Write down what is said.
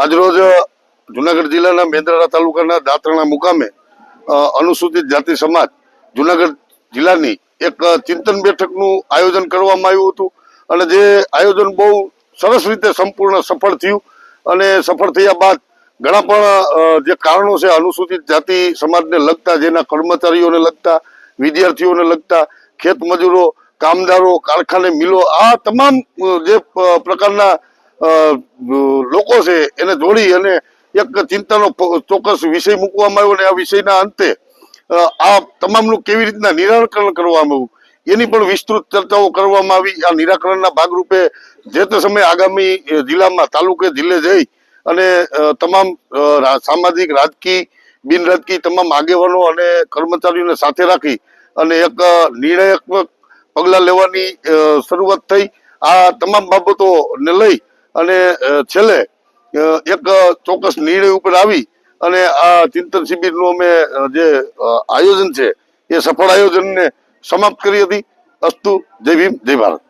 આજરોજ જુનાગઢ જિલ્લાના મેંદરડા તાલુકાના દાંતરણા મુકામે અનુસૂચિત જાતિ સમાજ જુનાગઢ જિલ્લાની એક ચિંતન બેઠકનું આયોજન કરવામાં આવ્યું હતું અને જે આયોજન બહુ સરસ રીતે સંપૂર્ણ સફળ થયું અને સફળ થયા બાદ ઘણા પણ જે કારણો છે અનુસૂચિત જાતિ સમાજને લગતા, જેના કર્મચારીઓને લગતા, વિદ્યાર્થીઓને લગતા, ખેત મજૂરો, કામદારો, કારખાને, મિલો, આ તમામ જે પ્રકારના લોકો છે એને જોડી અને એક ચિંતાનો ચોક્કસ વિષય મૂકવામાં આવ્યો અને આ વિષયના અંતે આ તમામનું કેવી રીતના નિરાકરણ કરવામાં આવ્યું એની પણ વિસ્તૃત ચર્ચાઓ કરવામાં આવી। આ નિરાકરણના ભાગરૂપે જે તે સમયે આગામી જિલ્લામાં તાલુકે જિલ્લે જઈ અને તમામ સામાજિક, રાજકીય, બિન રાજકીય તમામ આગેવાનો અને કર્મચારીઓને સાથે રાખી અને એક નિર્ણાયક પગલાં લેવાની શરૂઆત થઈ। આ તમામ બાબતોને લઈ અને છેલ્લે એક ચોક્કસ નિર્ણય ઉપર આવી અને આ ચિંતન શિબિરનું અમે જે આયોજન છે એ સફળ આયોજનને સમાપ્ત કરી હતી। અસ્તુ, જય ભીમ, જય ભારત।